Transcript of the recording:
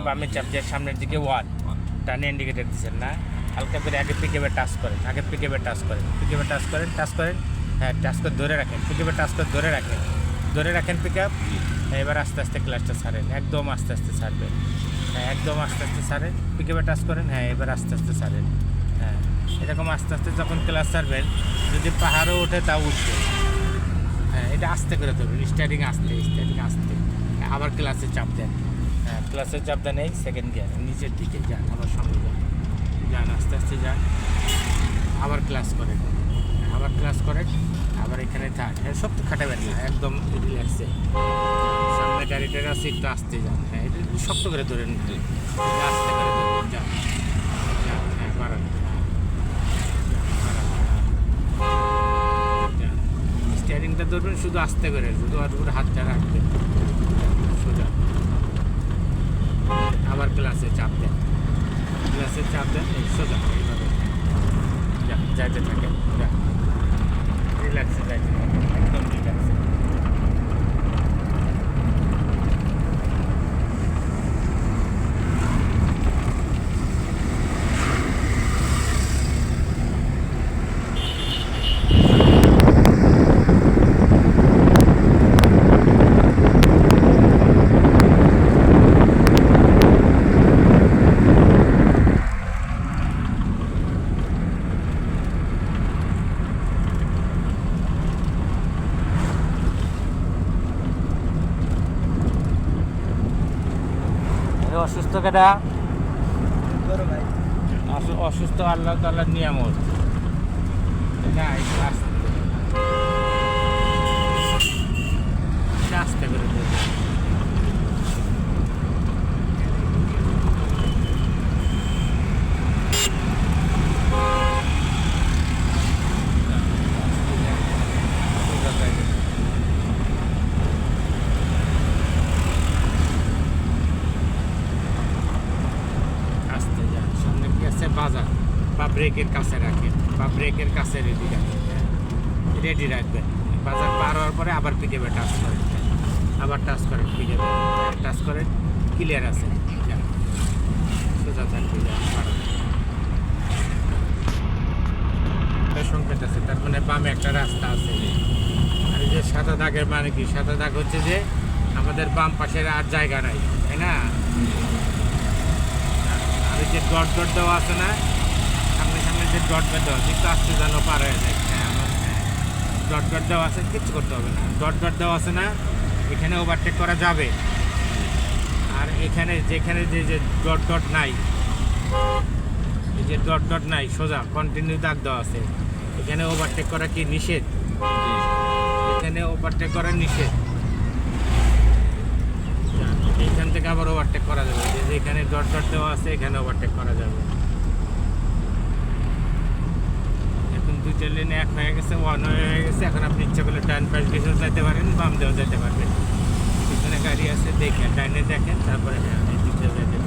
বামে চাপ দিয়ে সামনের দিকে ওয়ান, ডানে ইন্ডিকেটার দিচ্ছেন না, হালকা করে আগে পিকআপে টাচ করেন, আগে পিকআপে টাচ করেন, পিকআপে টাচ করেন, টাচ করেন, হ্যাঁ টাচ করে ধরে রাখেন, পিকআপে টাচ করে ধরে রাখেন পিকআপ। এবার আস্তে আস্তে ক্লাচটা ছাড়েন, একদম আস্তে আস্তে ছাড়বেন, হ্যাঁ একদম আস্তে আস্তে ছাড়েন, পিকআপে টাচ করেন, হ্যাঁ এবার আস্তে আস্তে ছাড়েন, হ্যাঁ এরকম আস্তে আস্তে যখন ক্লাচ ছাড়বেন, যদি পাহাড়ও ওঠে তাও উঠবে, হ্যাঁ এটা আস্তে করে ধরবেন, স্টারিং আস্তে, আবার ক্লাসে চাপ দেন, হ্যাঁ ক্লাসের চাপ দেন, এই সেকেন্ড গিয়ার নিচের দিকে যান, আবার সঙ্গে যান আস্তে আস্তে যান, আবার ক্লাস করেন, আবার ক্লাস করেন, আবার এখানে থাক, হ্যাঁ সব তো খাটাবেন না, একদম রিল্যাক্সে, সামনে গাড়িটার আছে একটু আস্তে যান, হ্যাঁ এটা শক্ত করে ধরেন, আস্তে করে ধরবেন, যান হ্যাঁ বাড়ান, স্টিয়ারিংটা ধরবেন শুধু আস্তে করে, শুধু আর উপরে হাতটা রাখবেন সোজা, আবার ক্লাসে চাপ দেন, এই সোজা এইভাবে যাইতে থাকেন, রিল্যাক্সে যাইতে থাকেন, একদম রিল্যাক্সে। অসুস্থ কেটা অসুস্থ আল্লাহ তাআলার নিয়ামত না, আস্তে করে বাজার বা ব্রেকের কাছে রাখেন, বা ব্রেকের কাছে রেডি রাখবেন, বাজার পার হওয়ার পরে আবার পিকআপে টাচ করেন, আবার টাচ করেন, পিকআপে টাচ করেন, ক্লিয়ার আছে, সোজা থাকবে, সংকেত আছে, তার মানে বামে একটা রাস্তা আছে, আর এই যে সাদা দাগের মানে কি, সাদা দাগ হচ্ছে যে আমাদের বাম পাশের আর জায়গা নাই, তাই না? আর যে ডট দেওয়া আছে না, সামনে যে ডট দেওয়া আছে, একটু আসতে যেন পার হয়ে যায়, হ্যাঁ আমার ডট দেওয়া আছে, কিচ্ছু করতে হবে না, ডট দেওয়া আছে না, এখানে ওভারটেক করা যাবে, আর এখানে যেখানে যে ডট নাই, এই যে ডট নাই, সোজা কন্টিনিউ দাগ দেওয়া আছে, এখানে ওভারটেক করা কি নিষেধ, এখানে ওভারটেক করা নিষেধ, এইখান থেকে আবার ওভারটেক করা যাবে, যেখানে ডট দেওয়া আছে এখানে ওভারটেক করা যাবে। এখন দুইটা লেনে এক হয়ে গেছে, ওয়ান হয়ে গেছে, এখন আপনি ইচ্ছা করলে ডান পাশ দিয়েও যেতে পারেন, বাম দিয়েও যেতে পারবেন, এখানে গাড়ি আছে দেখেন, ডাইনে দেখেন, তারপরে হ্যাঁ এই দিকটা যেতে